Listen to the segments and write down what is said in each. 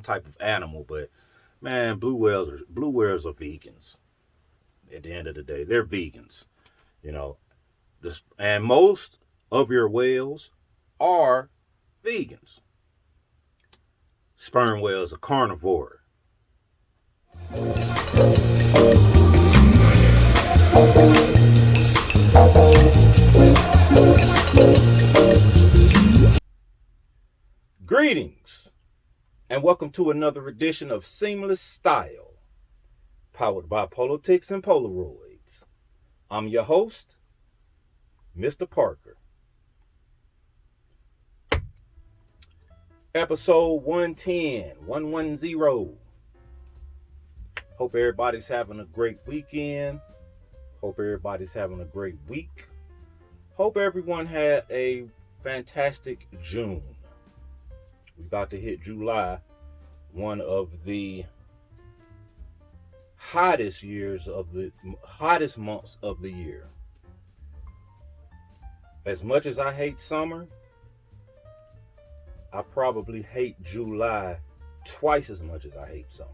type of animal, but man, blue whales are vegans. At the end of the day, they're vegans. You know, and most of your whales are vegans. Sperm whales are carnivore. Greetings, and welcome to another edition of Seamless Style, powered by Politics and Polaroids. I'm your host, Mr. Parker. Episode 110. Hope everybody's having a great weekend. Hope everybody's having a great week. Hope everyone had a fantastic June. We're about to hit July, one of the hottest months of the year. As much as I hate summer, I probably hate July twice as much as I hate summer.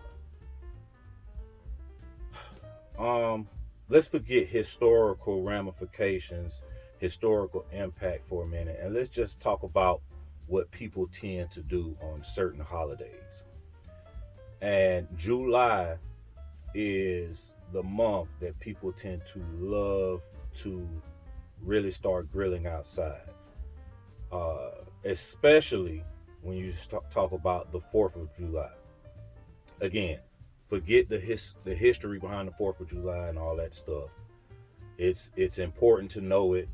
Let's forget historical ramifications, historical impact for a minute, and let's just talk about what people tend to do on certain holidays. And July is the month that people tend to love to really start grilling outside. Especially when you talk about the 4th of July. Again, forget the history behind the 4th of July and all that stuff. It's important to know it.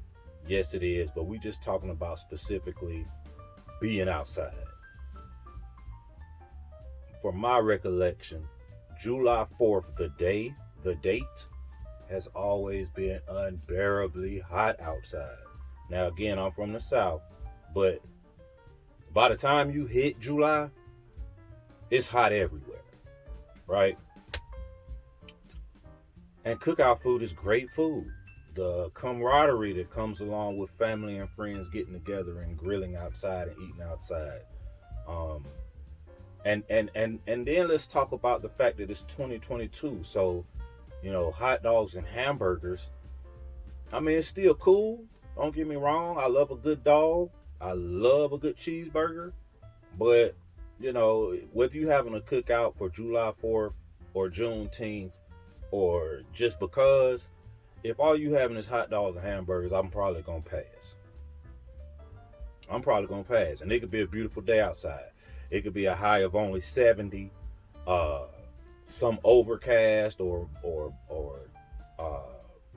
Yes, it is. But we're just talking about specifically being outside. From my recollection, July 4th, the date, has always been unbearably hot outside. Now, again, I'm from the South, but by the time you hit July, it's hot everywhere, right? And cookout food is great food. The camaraderie that comes along with family and friends getting together and grilling outside and eating outside. And then let's talk about the fact that it's 2022. So, hot dogs and hamburgers. I mean, it's still cool. Don't get me wrong. I love a good dog. I love a good cheeseburger. But, whether you having a cookout for July 4th or Juneteenth or just because, if all you having is hot dogs and hamburgers, I'm probably going to pass. And it could be a beautiful day outside. It could be a high of only 70, some overcast or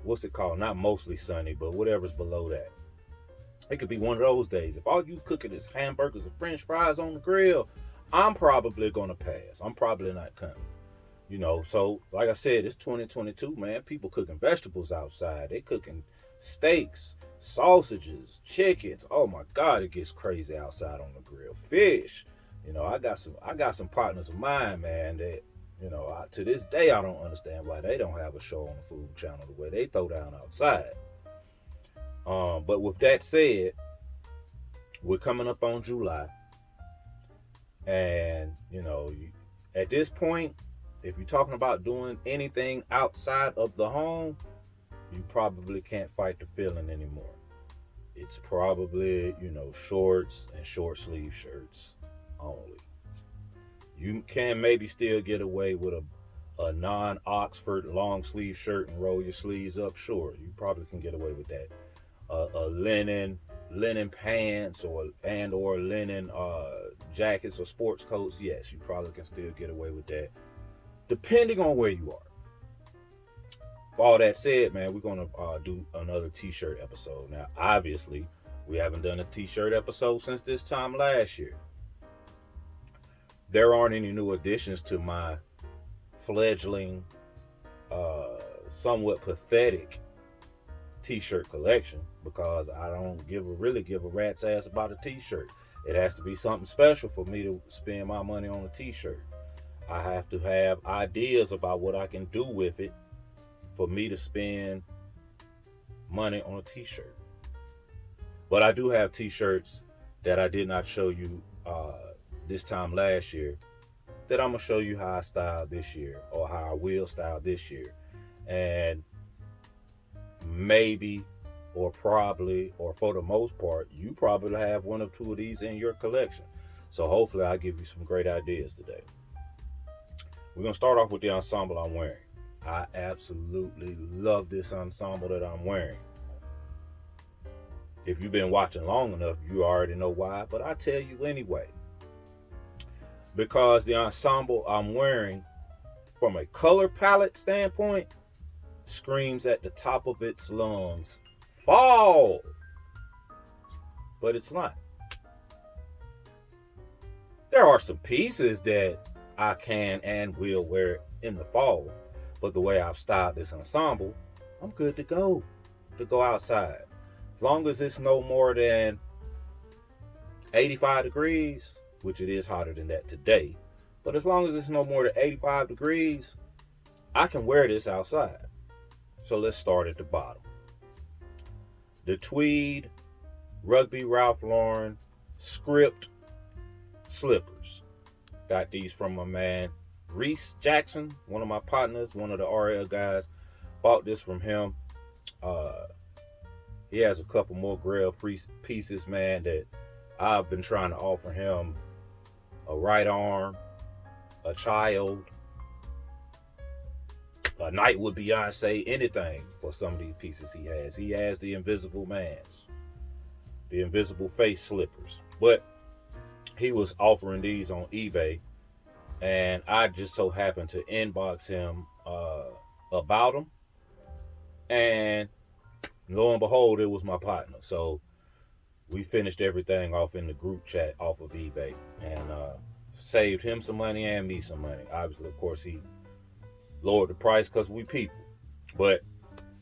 what's it called? Not mostly sunny, but whatever's below that. It could be one of those days. If all you cooking is hamburgers and french fries on the grill, I'm probably going to pass. I'm probably not coming. So like I said, it's 2022, man. People cooking vegetables outside. They cooking steaks, sausages, chickens. Oh my God, it gets crazy outside on the grill. Fish. I got some partners of mine, man, that, to this day, I don't understand why they don't have a show on the Food Channel the way they throw down outside. But with that said, we're coming up on July. And, at this point, if you're talking about doing anything outside of the home, you probably can't fight the feeling anymore. It's probably, shorts and short sleeve shirts only. You can maybe still get away with a non-Oxford long sleeve shirt and roll your sleeves up. Sure, you probably can get away with that. A linen pants or linen jackets or sports coats. Yes, you probably can still get away with that, depending on where you are. For all that said, man, we're gonna do another t-shirt episode. Now, obviously, we haven't done a t-shirt episode since this time last year. There aren't any new additions to my fledgling, somewhat pathetic t-shirt collection because I don't really give a rat's ass about a t-shirt. It has to be something special for me to spend my money on a t-shirt. I have to have ideas about what I can do with it for me to spend money on a t-shirt. But I do have t-shirts that I did not show you this time last year that I'm gonna show you how I style this year, or how I will style this year. And maybe, or probably, or for the most part, you probably have one or two of these in your collection. So hopefully I'll give you some great ideas today. We're gonna start off with the ensemble I'm wearing. I absolutely love this ensemble that I'm wearing. If you've been watching long enough, you already know why, but I tell you anyway. Because the ensemble I'm wearing, from a color palette standpoint, screams at the top of its lungs, fall. But it's not. There are some pieces that I can and will wear in the fall, but the way I've styled this ensemble, I'm good to go outside. As long as it's no more than 85 degrees, which it is hotter than that today, but as long as it's no more than 85 degrees, I can wear this outside. So let's start at the bottom. The tweed Rugby Ralph Lauren script slippers. Got these from my man Reese Jackson, one of my partners, one of the RL guys. Bought this from him. He has a couple more Grail pieces, man, that I've been trying to offer him. A right arm, a child, a night with Beyonce, anything for some of these pieces he has. He has the Invisible Man's, the Invisible Face slippers. But he was offering these on eBay, and I just so happened to inbox him about them. And lo and behold, it was my partner. So we finished everything off in the group chat off of eBay, and saved him some money and me some money. Obviously, of course, he lowered the price because we people. But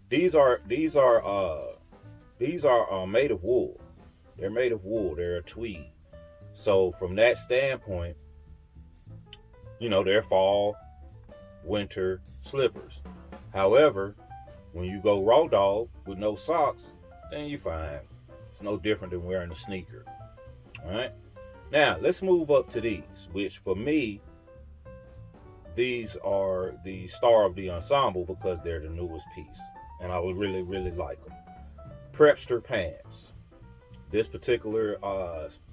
these are made of wool. They're made of wool. They're a tweed. So from that standpoint, they're fall, winter slippers. However, when you go raw dog with no socks, then you're fine. It's no different than wearing a sneaker. All right. Now let's move up to these, which for me, these are the star of the ensemble because they're the newest piece, and I would really, really like them. Prepster pants. This particular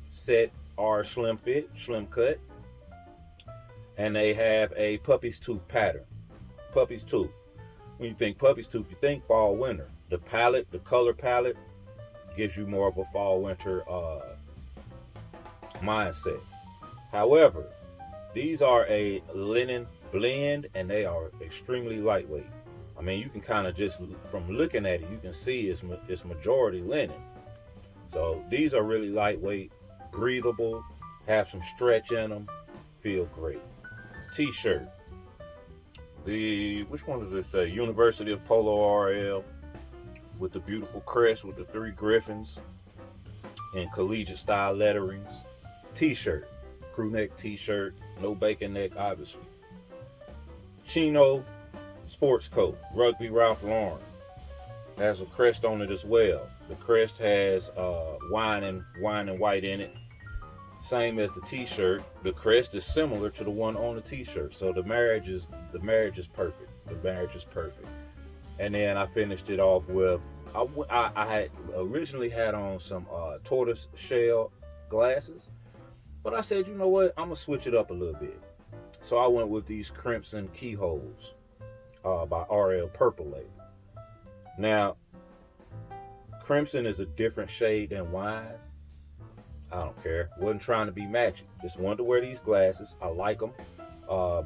set are slim fit, slim cut, and they have a puppy's tooth pattern. Puppy's tooth. When you think puppy's tooth, you think fall, winter. The palette, the color palette, gives you more of a fall, winter mindset. However, these are a linen blend, and they are extremely lightweight. I mean, you can kind of just, from looking at it, you can see it's majority linen. So these are really lightweight, breathable, have some stretch in them, feel great. T-shirt. Which one does it say? University of Polo RL, with the beautiful crest with the 3 griffins and collegiate style letterings. T-shirt, crew neck t-shirt, no bacon neck, obviously. Chino sports coat, Rugby Ralph Lauren, has a crest on it as well. The crest has wine and white in it, same as the t-shirt. The crest is similar to the one on the t-shirt, so the marriage is perfect. The marriage is perfect. And then I finished it off with I had originally had on some tortoise shell glasses, but I said, you know what, I'm gonna switch it up a little bit. So I went with these crimson keyholes by RL Purple Label. Now, crimson is a different shade than wine. I don't care. Wasn't trying to be matching. Just wanted to wear these glasses. I like them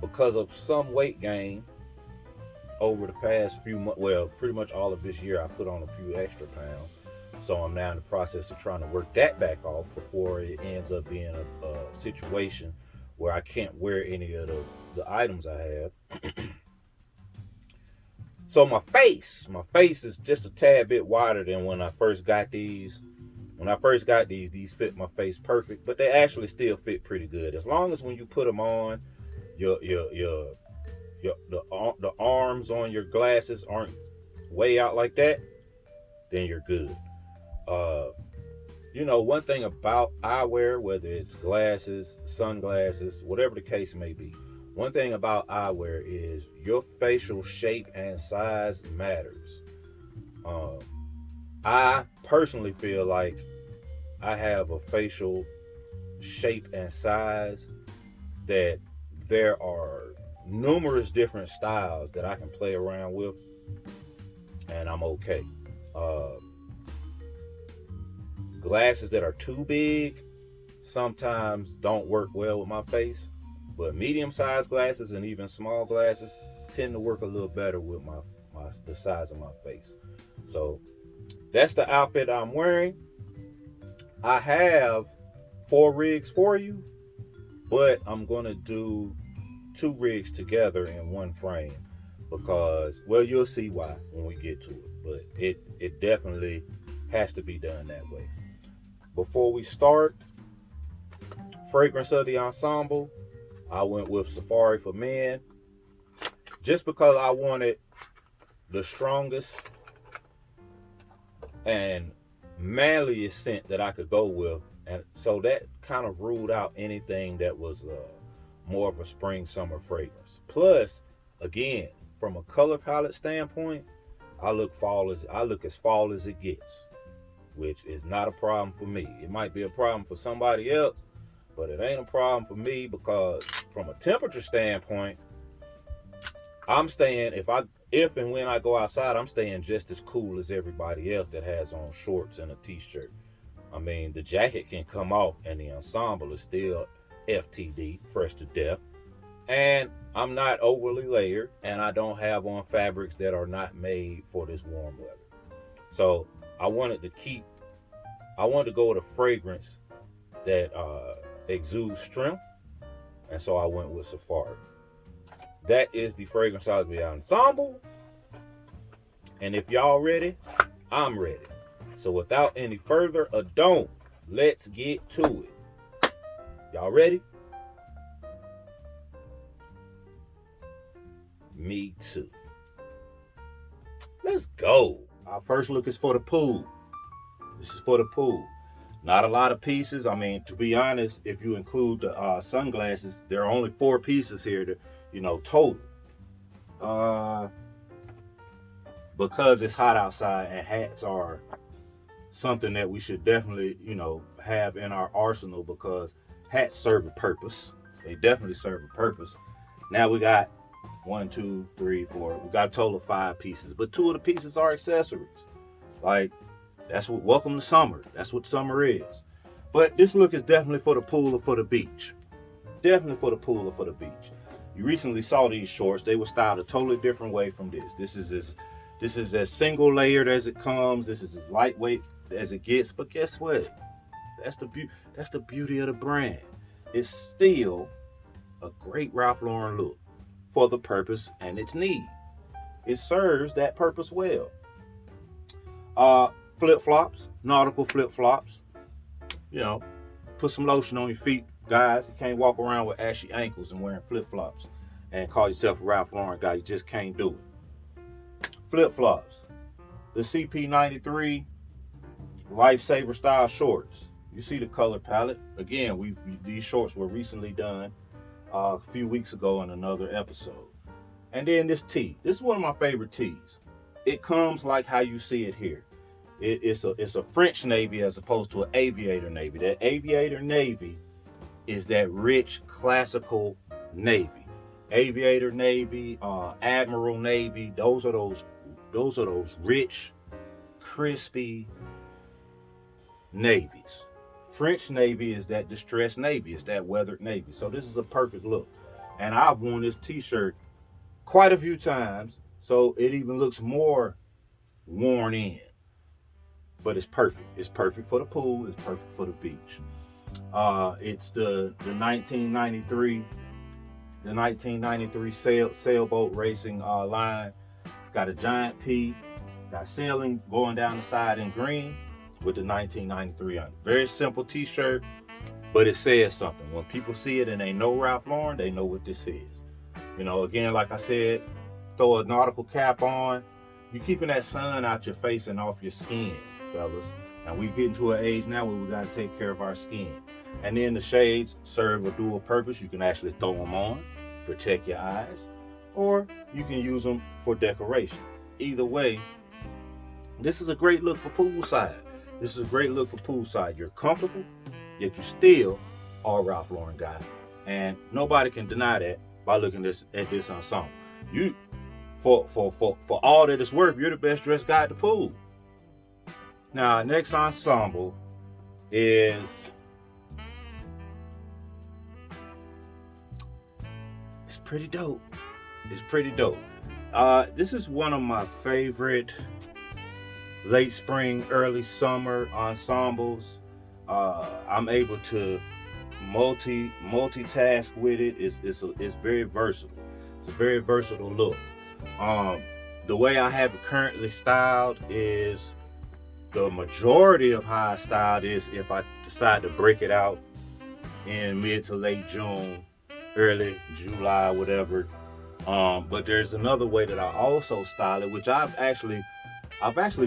because of some weight gain over the past few months. Well, pretty much all of this year, I put on a few extra pounds. So I'm now in the process of trying to work that back off before it ends up being a situation where I can't wear any of the items I have. So my face is just a tad bit wider than when I first got these. When I first got these fit my face perfect, but they actually still fit pretty good. As long as when you put them on, the arms on your glasses aren't way out like that, then you're good. one thing about eyewear, whether it's glasses, sunglasses, whatever the case may be, one thing about eyewear is your facial shape and size matters. Um, I personally feel like I have a facial shape and size that there are numerous different styles that I can play around with, and I'm okay. Uh, Glasses that are too big sometimes don't work well with my face, but medium-sized glasses and even small glasses tend to work a little better with the size of my face. So that's the outfit I'm wearing. I have 4 rigs for you, but I'm gonna do 2 rigs together in one frame because, well, you'll see why when we get to it. But it definitely has to be done that way. Before we start, fragrance of the ensemble, I went with Safari for Men just because I wanted the strongest and manliest scent that I could go with, and so that kind of ruled out anything that was more of a spring summer fragrance. Plus, again, from a color palette standpoint, I look as fall as it gets, which is not a problem for me. It might be a problem for somebody else, but it ain't a problem for me because from a temperature standpoint, I'm staying, if and when I go outside, I'm staying just as cool as everybody else that has on shorts and a t-shirt. I mean, the jacket can come off and the ensemble is still FTD, fresh to death. And I'm not overly layered, and I don't have on fabrics that are not made for this warm weather. So I wanted to go with a fragrance that exudes strength, and so I went with Safari. That is the fragrance of the ensemble. And if y'all ready, I'm ready. So without any further ado, let's get to it. Y'all ready? Me too. Let's go. Our first look is for the pool. This is for the pool. Not a lot of pieces. I mean, to be honest, if you include the sunglasses, there are only 4 pieces here total. Because it's hot outside and hats are something that we should definitely, have in our arsenal because hats serve a purpose. They definitely serve a purpose. Now we got 1, 2, 3, 4. We got a total of 5 pieces, but 2 of the pieces are accessories. Like, welcome to summer. That's what summer is. But this look is definitely for the pool or for the beach. Definitely for the pool or for the beach. You recently saw these shorts. They were styled a totally different way from this. This is as single layered as it comes. This is as lightweight as it gets. But guess what? That's the beauty of the brand. It's still a great Ralph Lauren look for the purpose and its need. It serves that purpose well. Flip-flops, nautical flip-flops. Put some lotion on your feet, guys. You can't walk around with ashy ankles and wearing flip-flops and call yourself a Ralph Lauren guy. You just can't do it. Flip-flops. The CP93 Lifesaver style shorts. You see the color palette. Again, these shorts were recently done a few weeks ago in another episode. And then this tee. This is one of my favorite tees. It comes like how you see it here. It's a French navy as opposed to an aviator navy. That aviator navy is that rich classical navy. Aviator navy, admiral navy. Those are those rich, crispy navies. French navy is that distressed navy. It's that weathered navy. So this is a perfect look. And I've worn this t-shirt quite a few times, so it even looks more worn in. But it's perfect. It's perfect for the pool. It's perfect for the beach. It's the 1993 sailboat racing line. Got a giant P. Got sailing going down the side in green with the 1993 on it. Very simple t-shirt, but it says something. When people see it and they know Ralph Lauren, they know what this is. Again, like I said, throw a nautical cap on. You're keeping that sun out your face and off your skin, fellas. Now we getting to an age now where we got to take care of our skin. And then the shades serve a dual purpose. You can actually throw them on, protect your eyes, or you can use them for decoration. Either way, this is a great look for poolside. This is a great look for poolside. You're comfortable, yet you still are a Ralph Lauren guy. And nobody can deny that by looking at this ensemble. You, for all that it's worth, you're the best dressed guy at the pool. Now, next ensemble is, it's pretty dope. It's pretty dope. This is one of my favorite late spring, early summer ensembles. I'm able to multitask with it. It's very versatile. It's a very versatile look. The way I have it currently styled is, the majority of how I styled is if I decide to break it out in mid to late June, early July, whatever. But there's another way that I also style it, which I've actually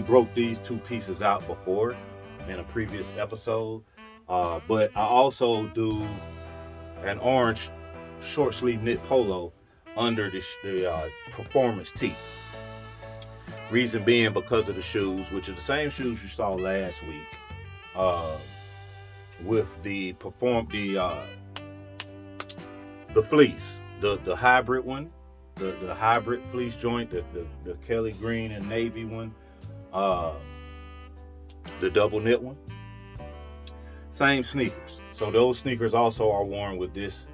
broke these two pieces out before in a previous episode. But I also do an orange short sleeve knit polo under the performance tee. Reason being because of the shoes, which are the same shoes you saw last week, with the fleece, the hybrid one, the hybrid fleece joint, the Kelly green and navy one, the double knit one. Same sneakers. So those sneakers also are worn with this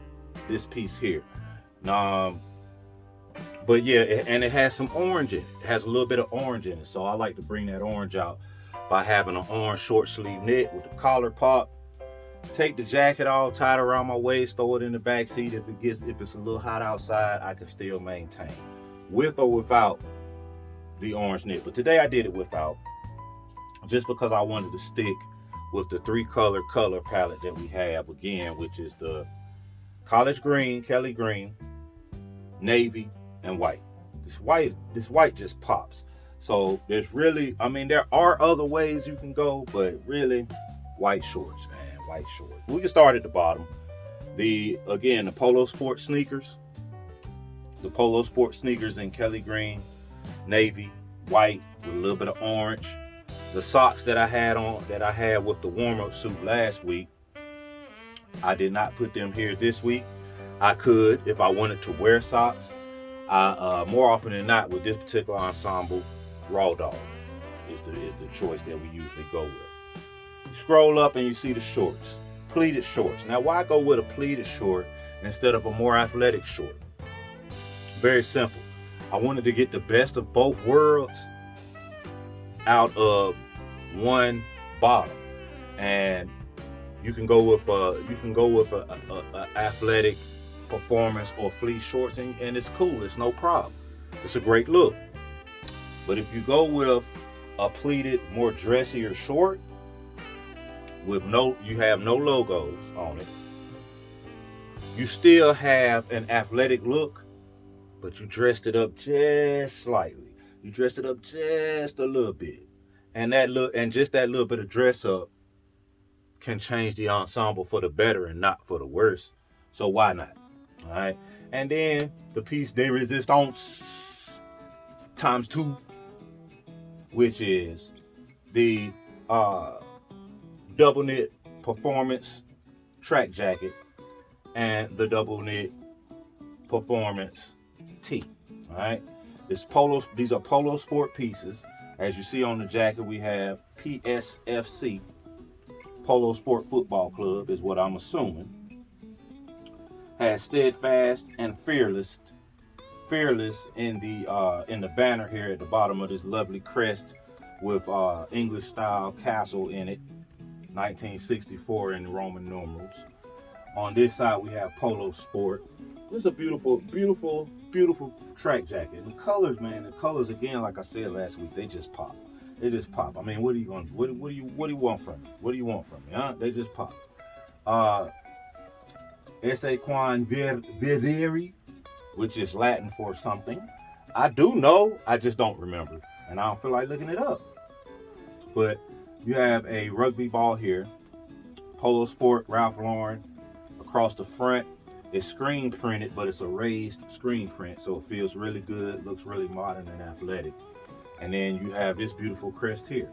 piece here. But yeah, and it has some orange in it. It has a little bit of orange in it. So I like to bring that orange out by having an orange short sleeve knit with the collar pop. Take the jacket off, tie it around my waist, throw it in the back seat. If it's a little hot outside, I can still maintain, with or without the orange knit. But today I did it without, just because I wanted to stick with the color palette that we have again, which is the college green, Kelly green, navy, and white. This white just pops. So there's really, I mean, there are other ways you can go, but really, white shorts, man, white shorts. We can start at the bottom. The Polo Sport sneakers. The Polo Sport sneakers in Kelly green, navy, white with a little bit of orange. The socks that I had with the warm-up suit last week, I did not put them here this week. I could if I wanted to wear socks. More often than not, with this particular ensemble, raw dog is the choice that we usually go with. You scroll up and you see the shorts, pleated shorts. Now, why go with a pleated short instead of a more athletic short? Very simple. I wanted to get the best of both worlds out of one bottom, and you can go with a athletic performance or fleece shorts, and it's cool. It's no problem. It's a great look. But if you go with a pleated, more dressier short with you have no logos on it, you still have an athletic look, but you dressed it up just slightly. You dressed it up just a little bit, and just that little bit of dress up can change the ensemble for the better and not for the worse. So why not? All right. And then the piece de resistance times 2, which is the double knit performance track jacket and the double knit performance tee. All right. These are Polo Sport pieces. As you see on the jacket, we have PSFC, Polo Sport Football Club is what I'm assuming. Has steadfast and fearless in the banner here at the bottom of this lovely crest with English style castle in it, 1964 in Roman numerals. On this side we have Polo Sport. This is a beautiful track jacket. The colors, man, again, like I said last week, they just pop. They just pop. I mean, what do you want from me? What do you want from me? Huh? They just pop. Esse quan vedere, which is Latin for something. I do know, I just don't remember, and I don't feel like looking it up. But You have a rugby ball here, Polo Sport, Ralph Lauren. Across the front, it's screen printed, but it's a raised screen print, so it feels really good, looks really modern and athletic. And then you have this beautiful crest here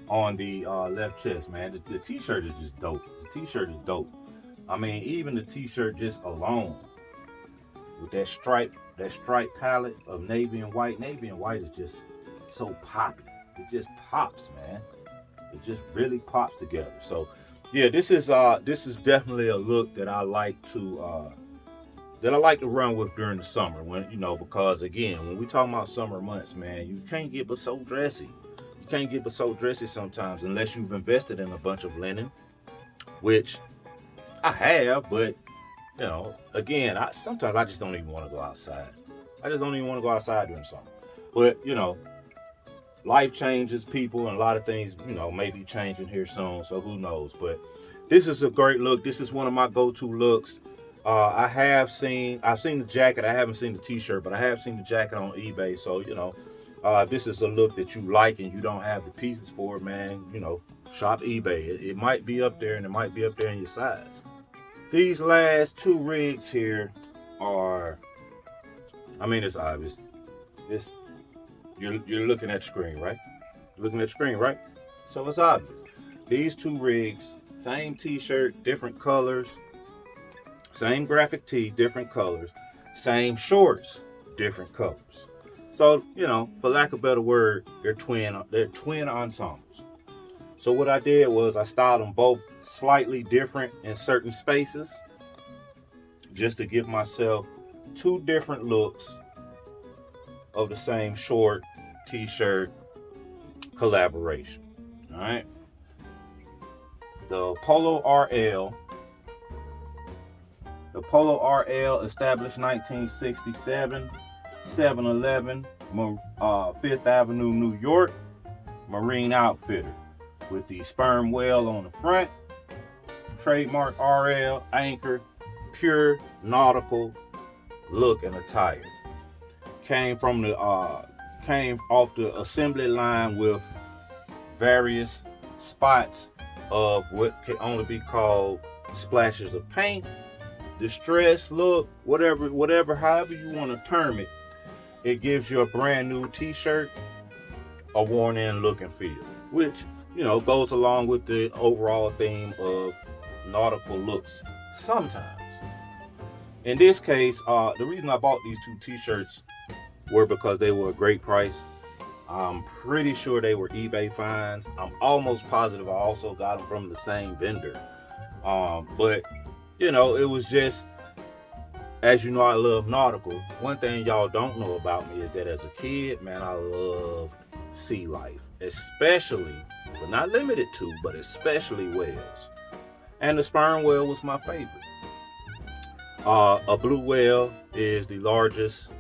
on the left chest, man. The t-shirt is just dope. The t-shirt is dope. I mean, even the t-shirt just alone with that stripe palette of navy and white. Navy and white is just so poppy. It just pops, man. It just really pops together. So yeah, this is definitely a look that I like to run with during the summer, when because again, when we talk about summer months, man, you can't get but so dressy. You can't get but so dressy sometimes unless you've invested in a bunch of linen, which I have, but again, sometimes I just don't even want to go outside. I just don't even want to go outside during the summer. But life changes, people, and a lot of things, may be changing here soon, so who knows. But this is a great look. This is one of my go-to looks. I've seen the jacket. I haven't seen the t-shirt, but I have seen the jacket on eBay. So, if this is a look that you like and you don't have the pieces for it, man, shop eBay. It might be up there, and it might be up there in your size. These last two rigs here are, it's obvious. You're looking at the screen, right? You're looking at the screen, right? So it's obvious. These two rigs, same t-shirt, different colors. Same graphic tee, different colors. Same shorts, different colors. So, for lack of a better word, they're twin ensembles. So what I did was I styled them both slightly different in certain spaces, just to give myself two different looks of the same short t-shirt collaboration. All right. The Polo RL established 1967, 711 Fifth Avenue, New York, Marine Outfitter, with the sperm whale on the front, trademark RL anchor, pure nautical look and attire. Came off the assembly line with various spots of what can only be called splashes of paint, distress look, whatever, however you want to term it. It gives you a brand new t-shirt a worn in look and feel, which goes along with the overall theme of nautical looks sometimes. In this case, the reason I bought these two t-shirts were because they were a great price. I'm pretty sure they were eBay finds. I'm almost positive I also got them from the same vendor. But it was just, as you know, I love nautical. One thing y'all don't know about me is that as a kid, man, I loved sea life, especially, but not limited to, but especially whales. And the sperm whale was my favorite. A blue whale is the largest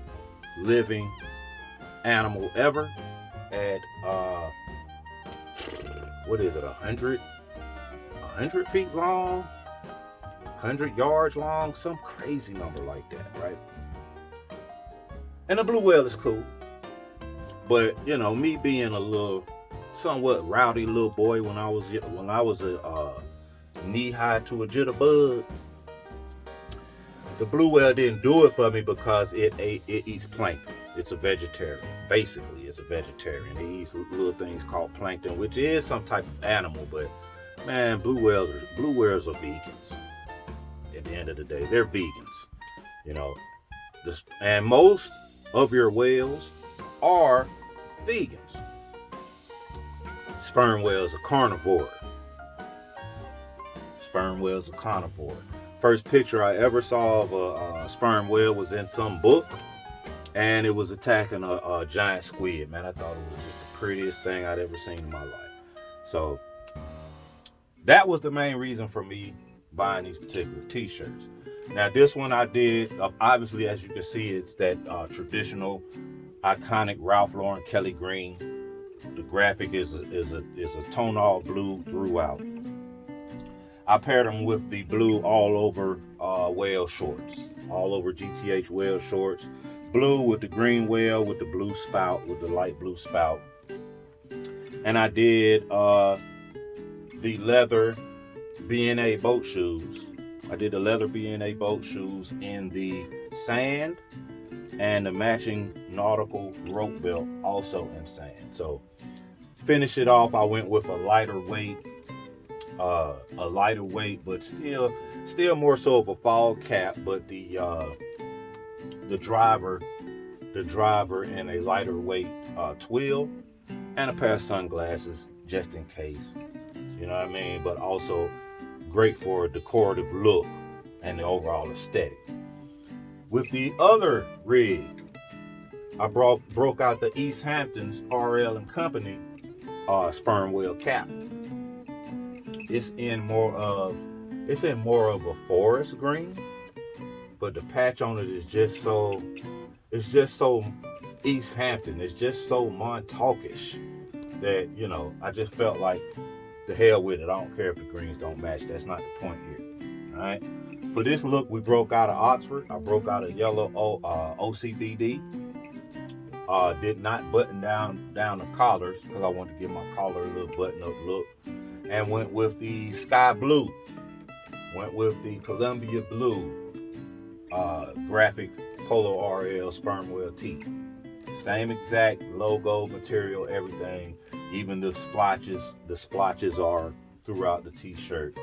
living animal ever at 100 feet long, 100 yards long, some crazy number like that, right? And the blue whale is cool, but me being a little somewhat rowdy little boy when I was a knee high to a jitterbug, the blue whale didn't do it for me because it eats plankton. It's a vegetarian. Basically, it's a vegetarian. It eats little things called plankton, which is some type of animal. But man, blue whales are vegans. At the end of the day, they're vegans. And most of your whales are vegans. Sperm whales are carnivore. First picture I ever saw of a sperm whale was in some book, and it was attacking a giant squid. Man, I thought it was just the prettiest thing I'd ever seen in my life. So that was the main reason for me buying these particular t-shirts. Now this one I did, obviously, as you can see, it's that traditional, iconic Ralph Lauren Kelly green. The graphic is a tonal blue throughout. I paired them with the blue all over whale shorts, all over GTH whale shorts. Blue with the green whale with the blue spout, with the light blue spout. And I did the leather B&A boat shoes. I did the leather B&A boat shoes in the sand, and the matching nautical rope belt also in sand. So finish it off, I went with a lighter weight, but still more so of a fall cap, but the driver in a lighter weight twill, and a pair of sunglasses just in case, you know what I mean? But also great for a decorative look and the overall aesthetic. With the other rig, I broke out the East Hampton's RL and Company sperm whale cap. It's in more of a forest green, but the patch on it is just so East Hampton. It's just so Montauk-ish that, you know, I just felt like, the hell with it. I don't care if the greens don't match. That's not the point here. All right. For this look, we broke out of Oxford. I broke out a yellow OCDD. Did not button down the collars because I wanted to give my collar a little button-up look, and went with the sky blue. Went with the Columbia blue graphic Polo RL sperm whale tee. Same exact logo, material, everything. Even the splotches are throughout the t-shirt.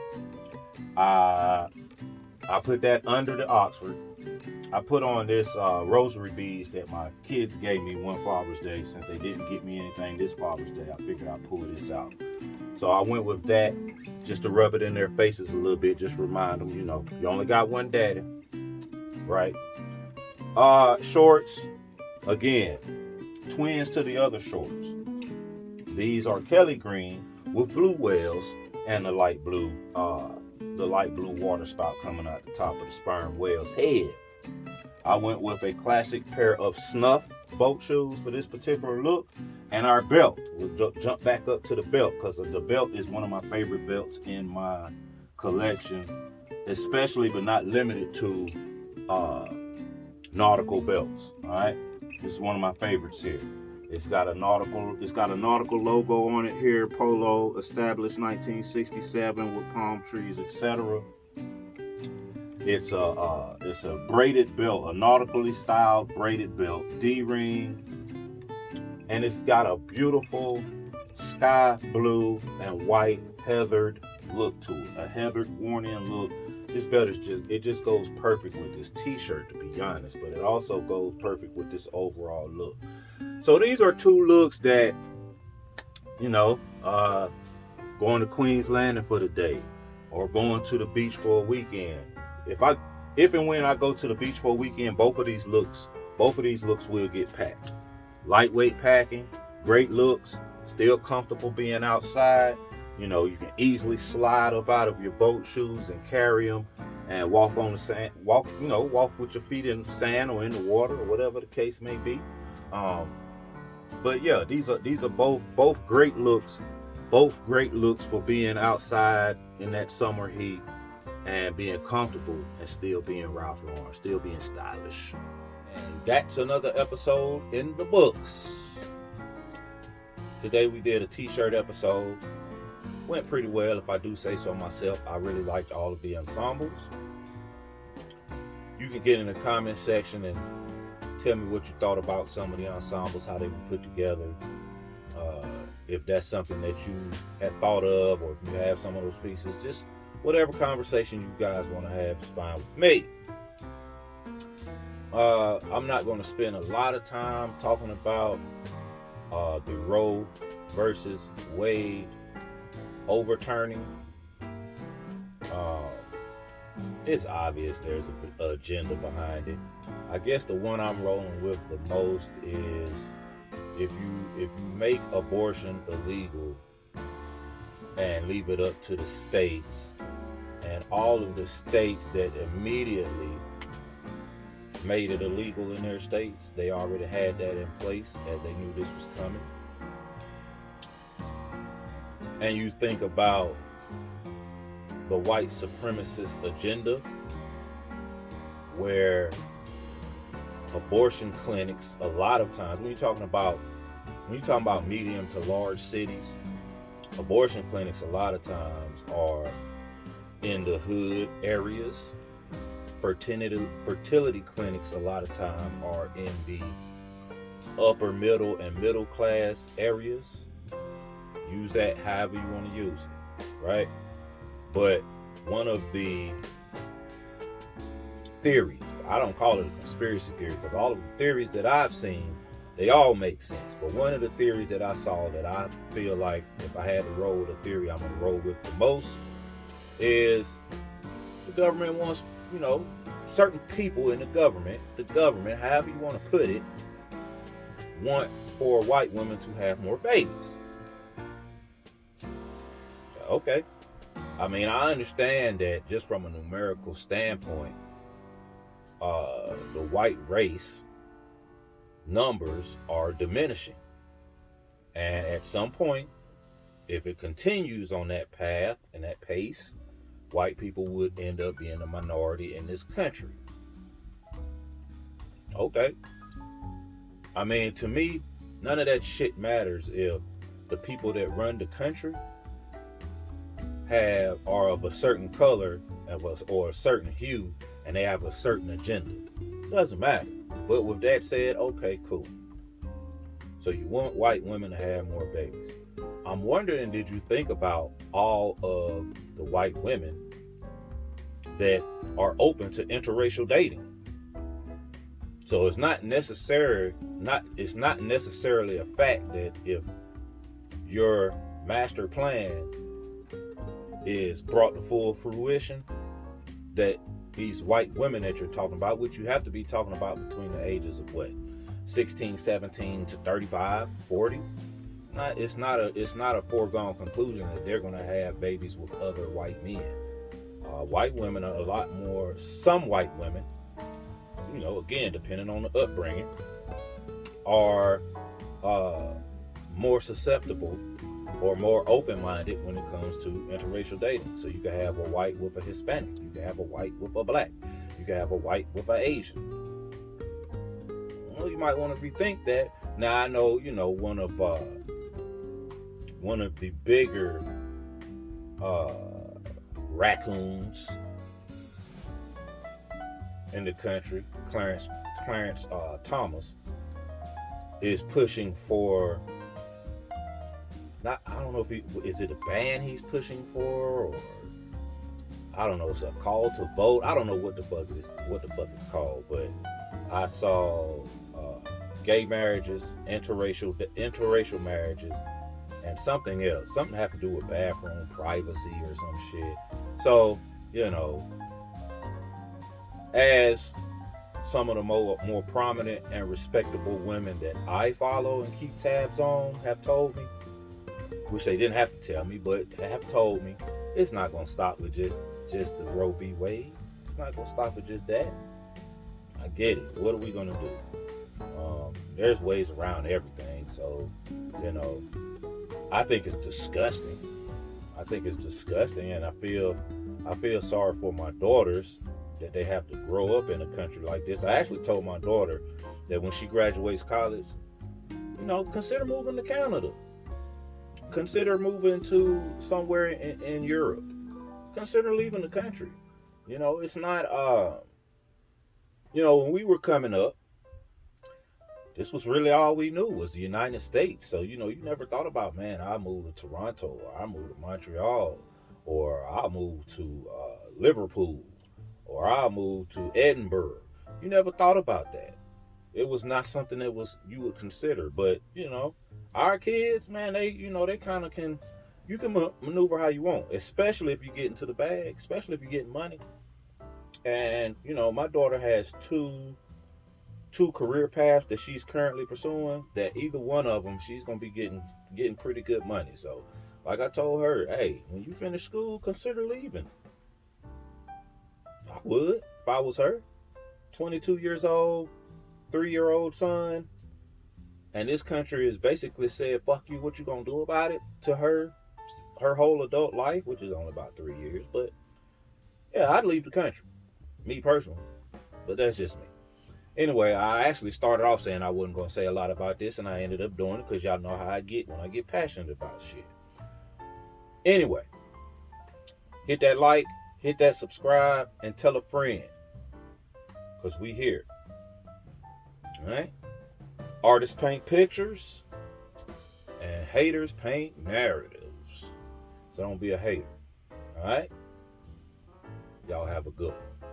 I put that under the Oxford. I put on this rosary beads that my kids gave me one Father's Day. Since they didn't get me anything this Father's Day, I figured I'd pull this out. So I went with that just to rub it in their faces a little bit, just remind them, you know, you only got one daddy, right? Shorts, again, twins to the other shorts. These are Kelly green with blue whales and the light blue water spout coming out the top of the sperm whale's head. I went with a classic pair of snuff boat shoes for this particular look, and our belt. We'll jump back up to the belt because the belt is one of my favorite belts in my collection, especially but not limited to nautical belts. All right, this is one of my favorites here. It's got a nautical logo on it here. Polo, established 1967 with palm trees, etc. It's a braided belt, a nautically styled braided belt, D-ring, and it's got a beautiful sky blue and white heathered look to it, a heathered worn-in look. This belt just goes perfect with this t-shirt, to be honest, but it also goes perfect with this overall look. So these are two looks that, you know, going to Queens Landing for the day or going to the beach for a weekend. If and when I go to the beach for a weekend, both of these looks will get packed. Lightweight packing, great looks, still comfortable being outside. You know, you can easily slide up out of your boat shoes and carry them and walk on the sand, walk with your feet in the sand or in the water or whatever the case may be. But yeah, these are both great looks for being outside in that summer heat and being comfortable and still being Ralph Lauren, still being stylish. And that's another episode in the books. Today we did a t-shirt episode. Went pretty well, if I do say so myself. I really liked all of the ensembles. You can get in the comment section and tell me what you thought about some of the ensembles, how they were put together. If that's something that you had thought of, or if you have some of those pieces, just whatever conversation you guys want to have is fine with me. I'm not going to spend a lot of time talking about the Roe versus Wade overturning. It's obvious there's an agenda behind it. I guess the one I'm rolling with the most is if you make abortion illegal and leave it up to the states, and all of the states that immediately made it illegal in their states, they already had that in place as they knew this was coming. And you think about the white supremacist agenda, where abortion clinics, a lot of times when when you're talking about medium to large cities, abortion clinics a lot of times are in the hood areas. Fertility clinics a lot of time are in the upper middle and middle class areas. Use that however you want to use it, right? But one of the theories, I don't call it a conspiracy theory because all of the theories that I've seen, they all make sense. But one of the theories that I saw that I feel like if I had to roll with a theory I'm going to roll with the most is the government wants, certain people in the government, however you want to put it, want for white women to have more babies. Okay. I mean, I understand that just from a numerical standpoint, the white race numbers are diminishing. And at some point, if it continues on that path and that pace, white people would end up being a minority in this country. Okay. I mean, to me, none of that shit matters if the people that run the country are of a certain color or a certain hue and they have a certain agenda. It doesn't matter. But with that said, okay, cool. So you want white women to have more babies. I'm wondering, did you think about all of the white women that are open to interracial dating? So it's not necessarily a fact that if your master plan is brought to full fruition, that these white women that you're talking about, which you have to be talking about between the ages of what, 16, 17 to 35, 40, it's not a foregone conclusion that they're going to have babies with other white men. White women are a lot more, some white women, again, depending on the upbringing, are more susceptible or more open-minded when it comes to interracial dating. So you can have a white with a Hispanic. You can have a white with a black. You can have a white with an Asian. Well, you might want to rethink that. Now, I know, one of the bigger raccoons in the country, Clarence Thomas, is pushing for, I don't know if is it a ban he's pushing for, or I don't know, it's a call to vote. I don't know what the fuck it's called, but I saw gay marriages, interracial marriages, and something else. Something have to do with bathroom privacy or some shit. So, as some of the more prominent and respectable women that I follow and keep tabs on have told me, which they didn't have to tell me, but have told me, it's not going to stop with just the Roe v. Wade. It's not going to stop with just that. I get it. What are we going to do? There's ways around everything. So, I think it's disgusting. And I feel sorry for my daughters that they have to grow up in a country like this. I actually told my daughter that when she graduates college, consider moving to Canada. Consider moving to somewhere in Europe. Consider leaving the country. It's not, when we were coming up, this was really all we knew was the United States. So, you never thought about, man, I'll move to Toronto, or I'll move to Montreal, or I'll move to Liverpool, or I'll move to Edinburgh. You never thought about that. It was not something that you would consider. But, our kids, man, they kind of you can maneuver how you want, especially if you get into the bag, especially if you're getting money. And, my daughter has two career paths that she's currently pursuing, that either one of them she's going to be getting pretty good money. So, like I told her, hey, when you finish school, consider leaving. I would, if I was her. 22 years old, 3-year-old son, and this country has basically said, fuck you, what you gonna do about it, to her whole adult life, which is only about 3 years. But yeah, I'd leave the country, me personally, but that's just me. Anyway, I actually started off saying I wasn't going to say a lot about this, and I ended up doing it because y'all know how I get when I get passionate about shit. Anyway, hit that like, hit that subscribe, and tell a friend, because we here. All right? Artists paint pictures, and haters paint narratives. So don't be a hater. All right? Y'all have a good one.